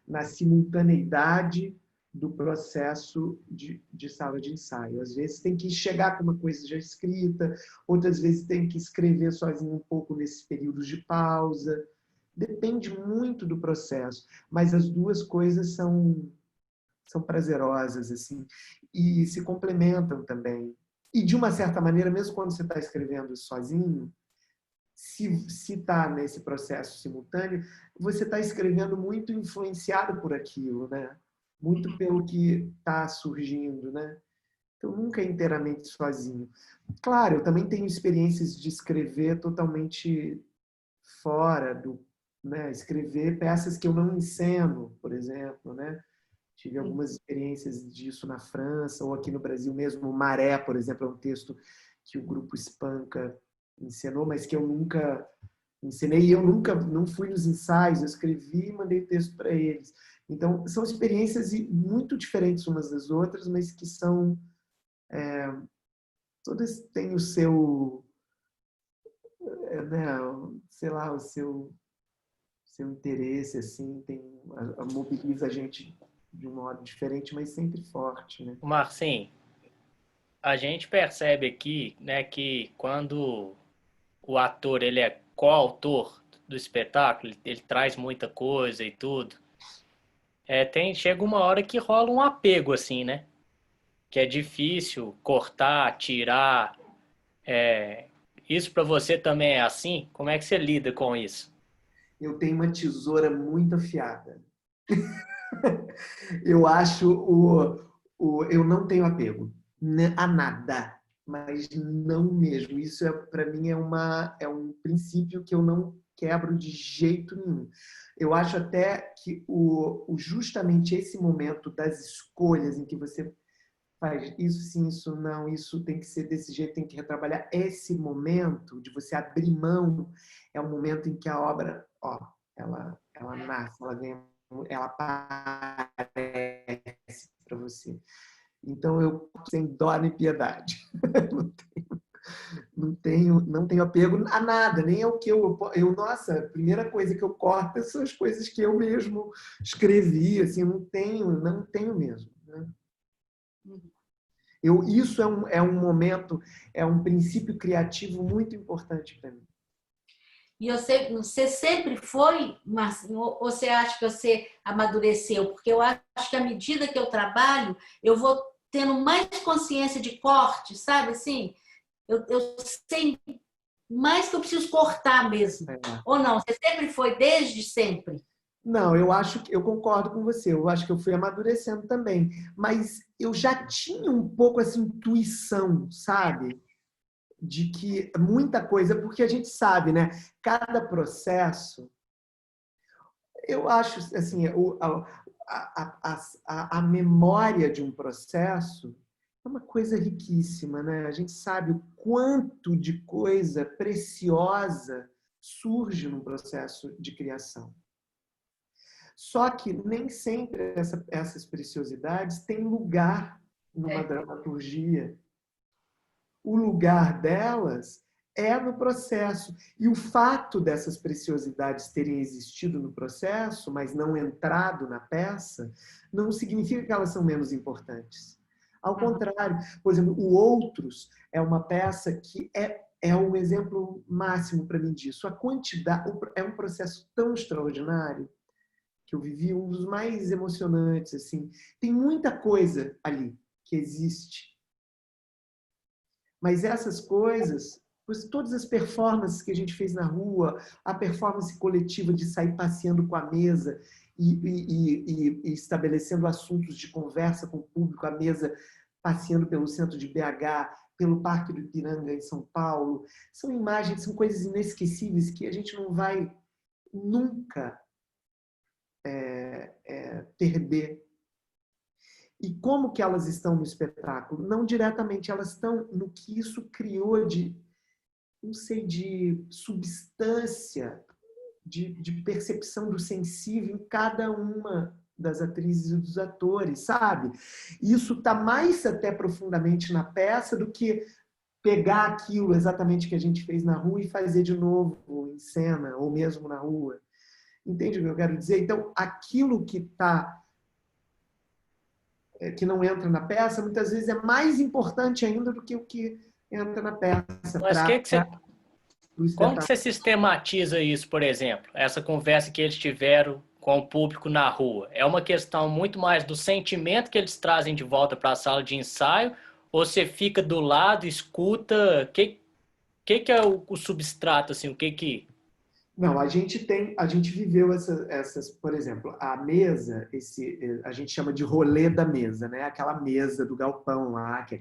na simultaneidade do processo de sala de ensaio. Às vezes tem que chegar com uma coisa já escrita, outras vezes tem que escrever sozinho um pouco nesses períodos de pausa. Depende muito do processo, mas as duas coisas são prazerosas assim e se complementam também. E, de uma certa maneira, mesmo quando você está escrevendo sozinho, se está nesse processo simultâneo, você está escrevendo muito influenciado por aquilo, né? Muito pelo que está surgindo, né? Então, nunca é inteiramente sozinho. Claro, eu também tenho experiências de escrever totalmente fora do... Né? Escrever peças que eu não enceno, por exemplo, né? Tive algumas experiências disso na França ou aqui no Brasil mesmo. O Maré, por exemplo, é um texto que o grupo Espanca encenou, mas que eu nunca ensinei. E eu nunca não fui nos ensaios, eu escrevi e mandei texto para eles. Então, são experiências muito diferentes umas das outras, mas que são... todas têm o seu... né, sei lá, o seu interesse, assim, mobiliza a gente de um modo diferente, mas sempre forte, né? Marcinho, a gente percebe aqui, né, que quando o ator ele é coautor do espetáculo, ele traz muita coisa e tudo. Chega uma hora que rola um apego assim, né? Que é difícil cortar, tirar. Isso para você também é assim? Como é que você lida com isso? Eu tenho uma tesoura muito afiada. Eu acho eu não tenho apego a nada, mas não mesmo. Isso para mim é um princípio que eu não quebro de jeito nenhum. Eu acho até que justamente esse momento das escolhas em que você faz isso sim, isso não, isso tem que ser desse jeito, tem que retrabalhar. Esse momento de você abrir mão é um momento em que a obra, ela nasce, ela aparece para você. Então eu sem dó nem piedade. Não tenho apego a nada, nem ao que nossa, a primeira coisa que eu corto são as coisas que eu mesmo escrevi, assim, não tenho mesmo, né? Isso é um momento, é um princípio criativo muito importante para mim. E você sempre foi, Marcinho, ou você acha que você amadureceu? Porque eu acho que à medida que eu trabalho, eu vou tendo mais consciência de corte, sabe assim? Eu sei mais que eu preciso cortar mesmo. Ou não? Você sempre foi desde sempre? Não, eu concordo com você. Eu acho que eu fui amadurecendo também, mas eu já tinha um pouco essa intuição, sabe? De que muita coisa, porque a gente sabe, né? Cada processo, eu acho assim, a memória de um processo é uma coisa riquíssima, né? A gente sabe o quanto de coisa preciosa surge num processo de criação. Só que nem sempre essas preciosidades têm lugar numa dramaturgia. O lugar delas é no processo. E o fato dessas preciosidades terem existido no processo, mas não entrado na peça, não significa que elas são menos importantes. Ao contrário, por exemplo, o Outros é uma peça que é um exemplo máximo para mim disso. A quantidade é um processo tão extraordinário que eu vivi, um dos mais emocionantes, assim. Tem muita coisa ali que existe. Mas essas coisas, todas as performances que a gente fez na rua, a performance coletiva de sair passeando com a mesa e estabelecendo assuntos de conversa com o público, a mesa passeando pelo centro de BH, pelo Parque do Ipiranga, em São Paulo, são imagens, são coisas inesquecíveis que a gente não vai nunca perder. E como que elas estão no espetáculo? Não diretamente, elas estão no que isso criou de, não sei, de substância, de percepção do sensível em cada uma das atrizes e dos atores, sabe? Isso está mais até profundamente na peça do que pegar aquilo exatamente que a gente fez na rua e fazer de novo em cena, ou mesmo na rua. Entende o que eu quero dizer? Então, aquilo que não entra na peça, muitas vezes é mais importante ainda do que o que entra na peça. Mas como que você sistematiza isso, por exemplo? Essa conversa que eles tiveram com o público na rua. É uma questão muito mais do sentimento que eles trazem de volta para a sala de ensaio, ou você fica do lado, escuta? O que é o substrato, assim? O que... Não, a gente viveu essas, por exemplo, a mesa, a gente chama de rolê da mesa, né? Aquela mesa do galpão lá, que é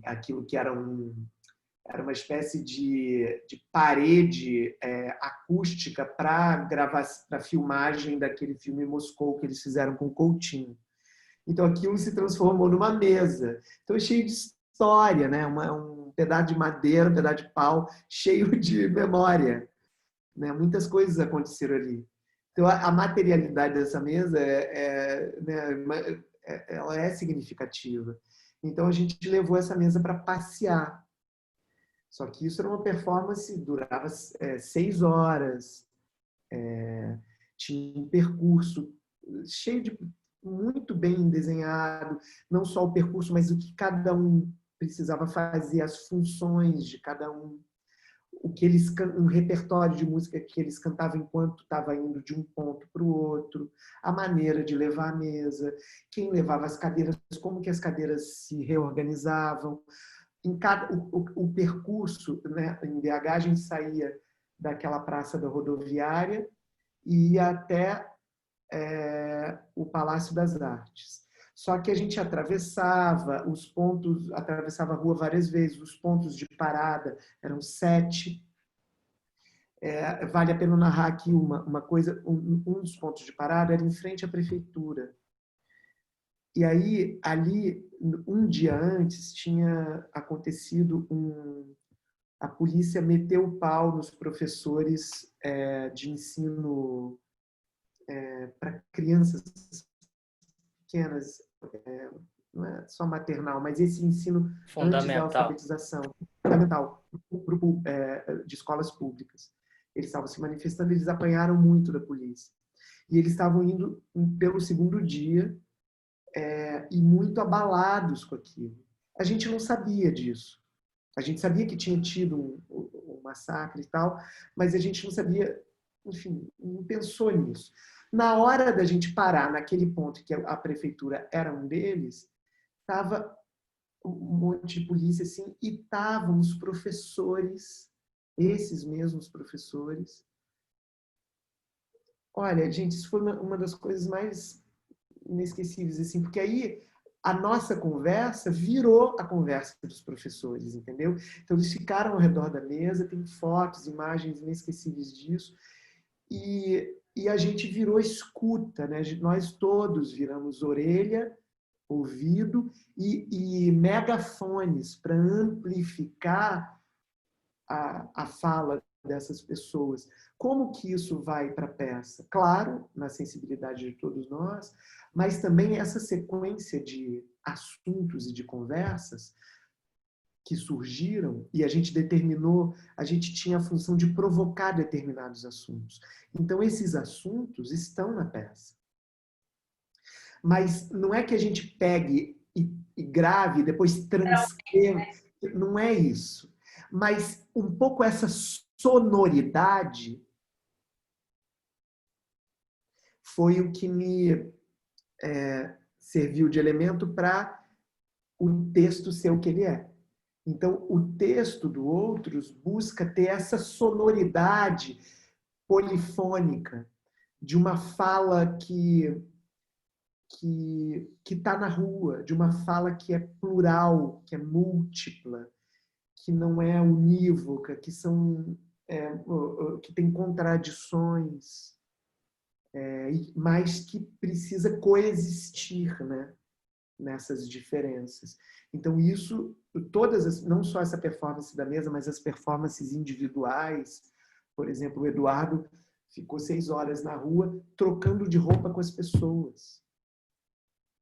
aquilo que era uma espécie de parede acústica para filmagem daquele filme Moscou que eles fizeram com o Coutinho. Então aquilo se transformou numa mesa. Então é cheio de história, né? Um pedaço de madeira, um pedaço de pau, cheio de memória, né? Muitas coisas aconteceram ali. Então a materialidade dessa mesa ela é significativa. Então a gente levou essa mesa para passear. Só que isso era uma performance, durava 6 horas, tinha um percurso cheio de muito bem desenhado, não só o percurso, mas o que cada um precisava fazer, as funções de cada um, um repertório de música que eles cantavam enquanto estava indo de um ponto para o outro, a maneira de levar a mesa, quem levava as cadeiras, como que as cadeiras se reorganizavam. O percurso, né, em BH, a gente saía daquela praça da rodoviária e ia até o Palácio das Artes. Só que a gente atravessava atravessava a rua várias vezes, os pontos de parada eram 7. Vale a pena narrar aqui uma coisa, um dos pontos de parada era em frente à prefeitura. E aí, ali, um dia antes, tinha acontecido a polícia meteu o pau nos professores de ensino para crianças pequenas, não é só maternal, mas esse ensino antes da alfabetização, fundamental, grupo de escolas públicas. Eles estavam se manifestando, eles apanharam muito da polícia. E eles estavam indo pelo 2º dia e muito abalados com aquilo. A gente não sabia disso. A gente sabia que tinha tido um massacre e tal, mas a gente não sabia, enfim, não pensou nisso. Na hora da gente parar naquele ponto que a prefeitura era um deles, estava um monte de polícia assim, e estavam os professores, esses mesmos professores. Olha, gente, isso foi uma das coisas mais inesquecíveis, assim, porque aí a nossa conversa virou a conversa dos professores, entendeu? Então eles ficaram ao redor da mesa, tem fotos, imagens inesquecíveis disso, e a gente virou escuta, né? Nós todos viramos orelha, ouvido e megafones para amplificar a fala dessas pessoas. Como que isso vai para a peça? Claro, na sensibilidade de todos nós, mas também essa sequência de assuntos e de conversas que surgiram e a gente tinha a função de provocar determinados assuntos. Então, esses assuntos estão na peça. Mas não é que a gente pegue e grave, depois transcreva. Não é isso. Mas um pouco essa sonoridade foi o que me serviu de elemento para o texto ser o que ele é. Então, o texto do Outros busca ter essa sonoridade polifônica de uma fala que está na rua, de uma fala que é plural, que é múltipla, que não é unívoca, que tem contradições, mas que precisa coexistir, né, nessas diferenças. Então, isso, não só essa performance da mesa, mas as performances individuais. Por exemplo, o Eduardo ficou 6 horas na rua trocando de roupa com as pessoas,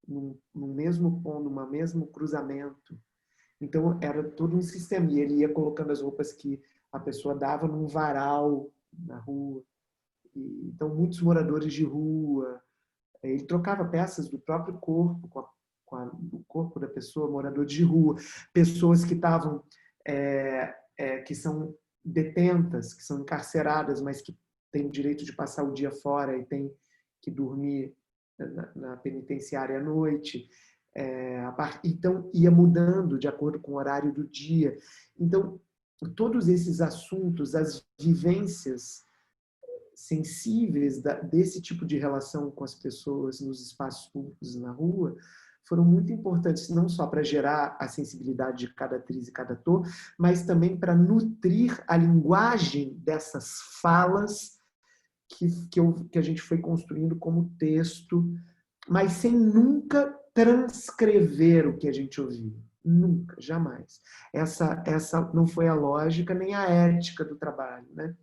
no mesmo ponto, no mesmo cruzamento. Então, era todo um sistema. E ele ia colocando as roupas que a pessoa dava num varal na rua. Então, muitos moradores de rua. Ele trocava peças do próprio corpo com o corpo da pessoa, moradores de rua. Pessoas que estavam, que são detentas, que são encarceradas, mas que têm o direito de passar o dia fora e têm que dormir na penitenciária à noite. Então, ia mudando de acordo com o horário do dia. Então, todos esses assuntos, as vivências sensíveis desse tipo de relação com as pessoas nos espaços públicos e na rua, foram muito importantes, não só para gerar a sensibilidade de cada atriz e cada ator, mas também para nutrir a linguagem dessas falas que a gente foi construindo como texto, mas sem nunca transcrever o que a gente ouviu. Nunca, jamais. Essa não foi a lógica nem a ética do trabalho, né?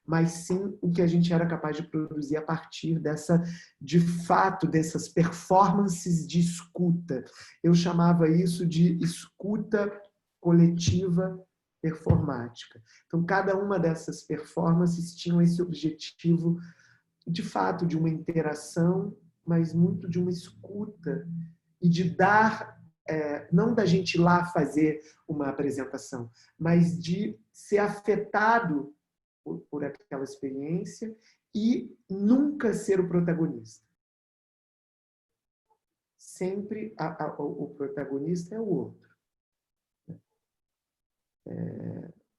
Mas sim o que a gente era capaz de produzir a partir de fato, dessas performances de escuta. Eu chamava isso de escuta coletiva performática. Então, cada uma dessas performances tinha esse objetivo, de fato, de uma interação, mas muito de uma escuta e de dar, não da gente ir lá fazer uma apresentação, mas de ser afetado por aquela experiência e nunca ser o protagonista. Sempre o protagonista é o outro.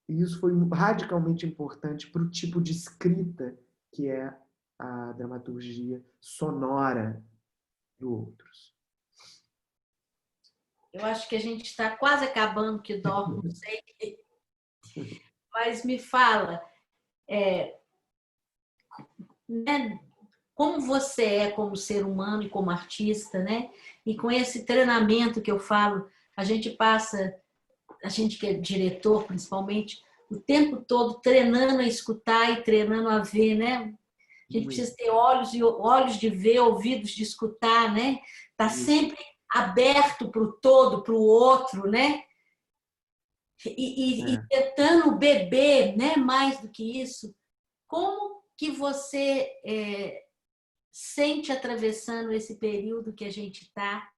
E isso foi radicalmente importante para o tipo de escrita que é a dramaturgia sonora do Outros. Eu acho que a gente está quase acabando, que dorme, não sei. Mas me fala, né, como você é como ser humano e como artista, né? E com esse treinamento que eu falo, a gente que é diretor principalmente, o tempo todo treinando a escutar e treinando a ver, né? A gente precisa ter olhos de ver, ouvidos de escutar, né? Tá sempre aberto para o todo, para o outro, né? E tentando beber, né? Mais do que isso. Como que você sente atravessando esse período que a gente está,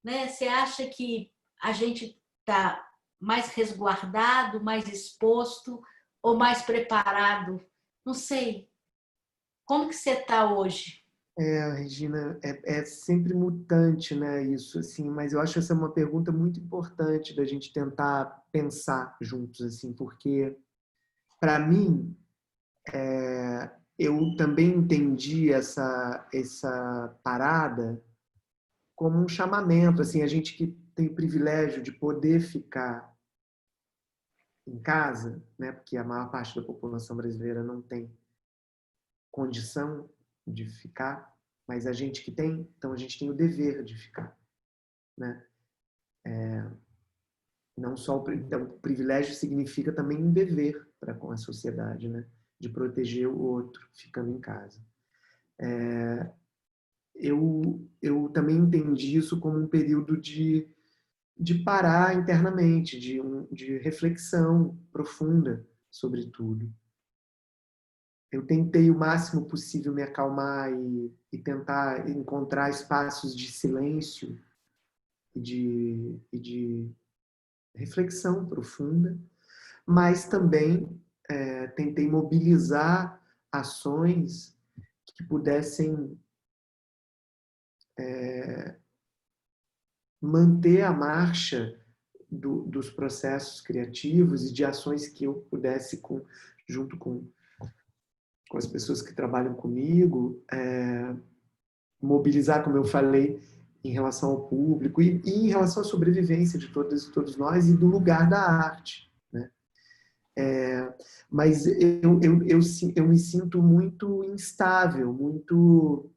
né? Você acha que a gente está mais resguardado, mais exposto ou mais preparado? Não sei. Como que você está hoje? Regina, é sempre mutante, né, isso, assim, mas eu acho essa uma pergunta muito importante da gente tentar pensar juntos, assim, porque, para mim, eu também entendi essa parada como um chamamento, assim, a gente que tem o privilégio de poder ficar em casa, né, porque a maior parte da população brasileira não tem condição de ficar, mas a gente que tem, então a gente tem o dever de ficar, né? Não só então, o privilégio significa também um dever para com a sociedade, né? De proteger o outro ficando em casa. Eu também entendi isso como um período de parar internamente, de reflexão profunda sobre tudo. Eu tentei o máximo possível me acalmar e tentar encontrar espaços de silêncio e de reflexão profunda, mas também tentei mobilizar ações que pudessem manter a marcha dos processos criativos e de ações que eu pudesse, junto com as pessoas que trabalham comigo, mobilizar, como eu falei, em relação ao público e em relação à sobrevivência de todas e todos nós e do lugar da arte, né? Mas eu me sinto muito instável, muito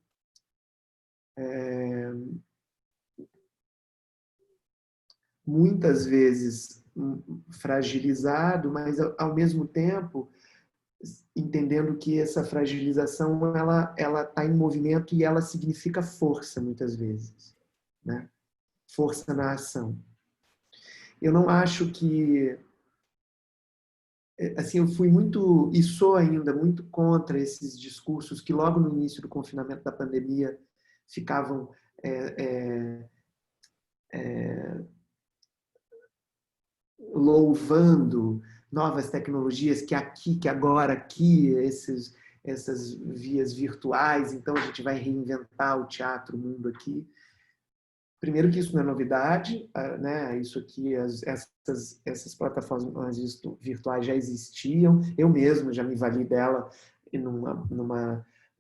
muitas vezes fragilizado, mas ao mesmo tempo entendendo que essa fragilização ela está em movimento e ela significa força muitas vezes, né? Força na ação. Eu não acho que assim, eu fui muito e sou ainda muito contra esses discursos que logo no início do confinamento da pandemia ficavam louvando novas tecnologias, que aqui, que agora, aqui, essas vias virtuais, então a gente vai reinventar o teatro, o mundo aqui. Primeiro que isso não é novidade, né? Isso aqui, essas plataformas virtuais já existiam, eu mesmo já me vali dela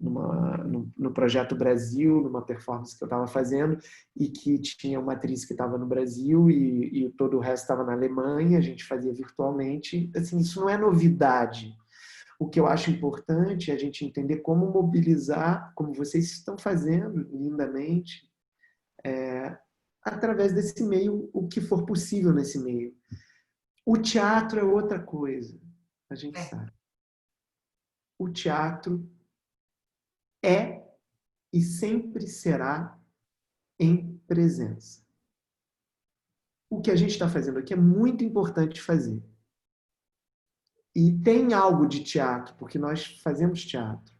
no Projeto Brasil, numa performance que eu estava fazendo, e que tinha uma atriz que estava no Brasil e todo o resto estava na Alemanha, a gente fazia virtualmente. Assim, isso não é novidade. O que eu acho importante é a gente entender como mobilizar, como vocês estão fazendo lindamente, através desse meio, o que for possível nesse meio. O teatro é outra coisa, a gente sabe. O teatro é e sempre será em presença. O que a gente está fazendo aqui é muito importante fazer. E tem algo de teatro, porque nós fazemos teatro.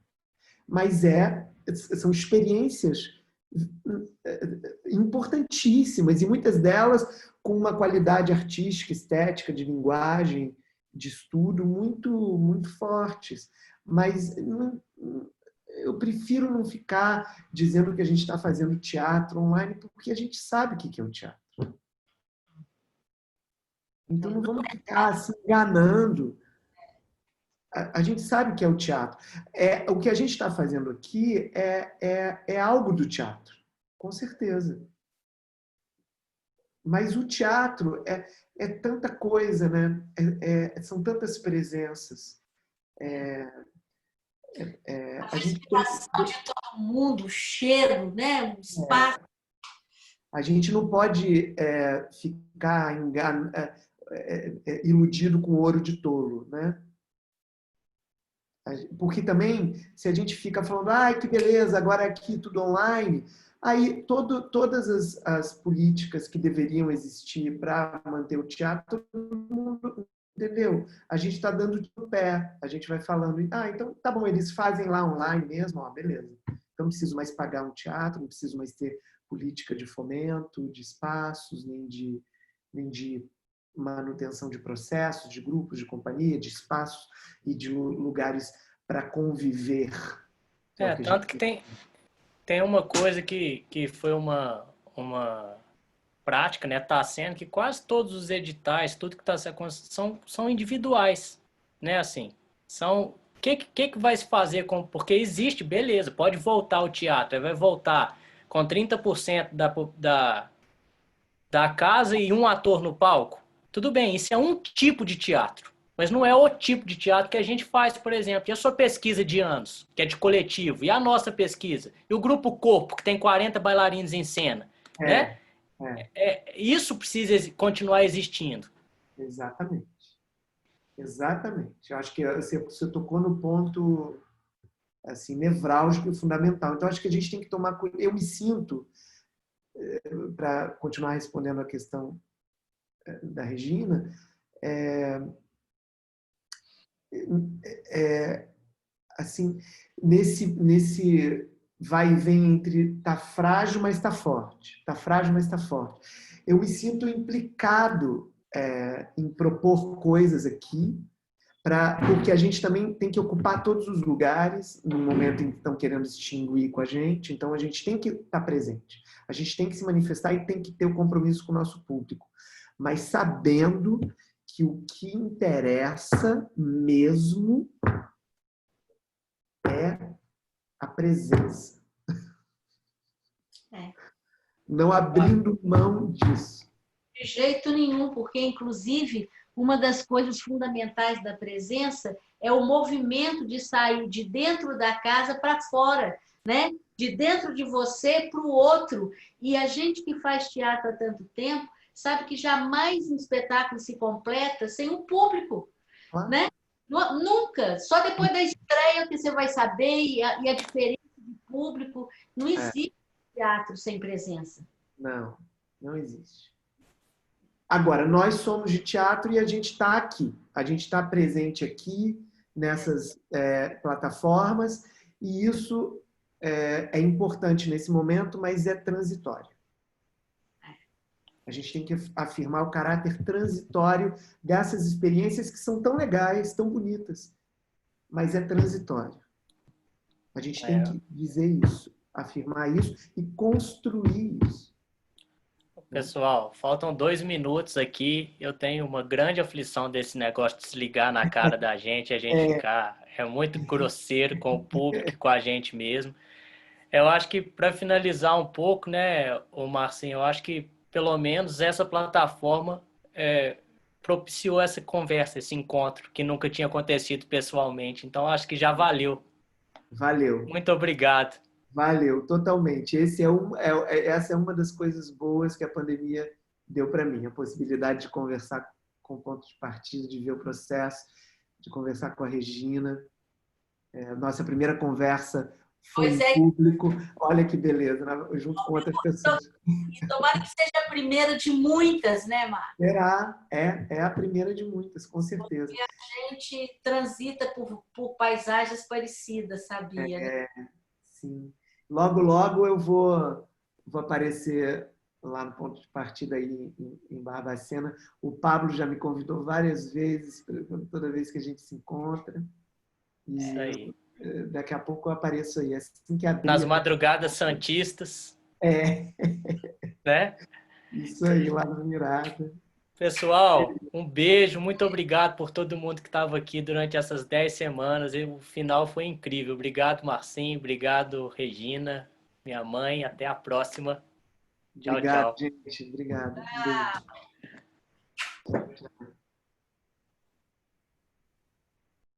Mas são experiências importantíssimas, e muitas delas com uma qualidade artística, estética, de linguagem, de estudo muito, muito fortes. Mas eu prefiro não ficar dizendo que a gente está fazendo teatro online, porque a gente sabe o que é o teatro. Então não vamos ficar se enganando. A gente sabe o que é o teatro. O que a gente está fazendo aqui é algo do teatro, com certeza. Mas o teatro é tanta coisa, né? São tantas presenças. A respiração de todo mundo, o cheiro, né? O espaço. A gente não pode ficar iludido com ouro de tolo, né? Porque também, se a gente fica falando, ai, que beleza, agora aqui tudo online, aí todas as políticas que deveriam existir para manter o teatro, todo mundo, entendeu? A gente está dando de pé, a gente vai falando, então tá bom, eles fazem lá online mesmo, beleza. Então não preciso mais pagar um teatro, não preciso mais ter política de fomento, de espaços, nem de manutenção de processos, de grupos, de companhia, de espaços e de lugares para conviver. Tanto que tem uma coisa que foi uma prática, né? Está sendo que quase todos os editais, tudo que está são individuais, né? Assim, são o que vai se fazer porque existe, beleza, pode voltar o teatro, vai voltar com 30% da casa e um ator no palco. Tudo bem, isso é um tipo de teatro, mas não é o tipo de teatro que a gente faz, por exemplo. E a sua pesquisa de anos, que é de coletivo, e a nossa pesquisa, e o Grupo Corpo, que tem 40 bailarinos em cena, né? Isso precisa continuar existindo. Exatamente. Eu acho que você tocou no ponto assim, nevrálgico e fundamental. Então, acho que a gente tem que tomar cuidado. Eu me sinto, para continuar respondendo a questão da Regina, assim, nesse vai e vem entre tá frágil, mas está forte. Tá frágil, mas está forte. Eu me sinto implicado em propor coisas aqui, porque a gente também tem que ocupar todos os lugares no momento em que estão querendo extinguir com a gente, então a gente tem que estar presente, a gente tem que se manifestar e tem que ter o compromisso com o nosso público, mas sabendo que o que interessa mesmo é a presença. Não abrindo mão disso. De jeito nenhum, porque, inclusive, uma das coisas fundamentais da presença é o movimento de sair de dentro da casa para fora, né? De dentro de você para o outro. E a gente que faz teatro há tanto tempo sabe que jamais um espetáculo se completa sem um público, né? Nunca. Só depois da estreia que você vai saber e a diferença de público. Não existe teatro sem presença. Não, não existe. Agora, nós somos de teatro e a gente está aqui. A gente está presente aqui nessas plataformas e isso é importante nesse momento, mas é transitório. A gente tem que afirmar o caráter transitório dessas experiências que são tão legais, tão bonitas, mas é transitório. A gente tem que dizer isso, afirmar isso e construir isso. Pessoal, faltam 2 minutos aqui. Eu tenho uma grande aflição desse negócio de se ligar na cara da gente, a gente ficar muito grosseiro com o público e com a gente mesmo. Eu acho que para finalizar um pouco, né, o Marcinho, eu acho que pelo menos essa plataforma propiciou essa conversa, esse encontro que nunca tinha acontecido pessoalmente. Então acho que já valeu. Valeu. Muito obrigado. Valeu, totalmente. Essa é uma das coisas boas que a pandemia deu para mim, a possibilidade de conversar com o ponto de partida, de ver o processo, de conversar com a Regina. Nossa primeira conversa foi em público. Olha que beleza, né? Junto com outras pessoas. E tomara que seja a primeira de muitas, né, Mar? Será? É a primeira de muitas, com certeza. Porque a gente transita por paisagens parecidas, sabia? Né? Sim. Logo, logo eu vou aparecer lá no ponto de partida aí em Barbacena. O Pablo já me convidou várias vezes, toda vez que a gente se encontra. E isso aí. Daqui a pouco eu apareço aí. Assim que abrir, nas madrugadas santistas. Né? Isso aí, lá no Mirada. Pessoal, um beijo, muito obrigado por todo mundo que estava aqui durante essas 10 semanas. O final foi incrível. Obrigado, Marcinho. Obrigado, Regina, minha mãe. Até a próxima. Tchau, Obrigado, tchau. gente. Obrigado. Beijo.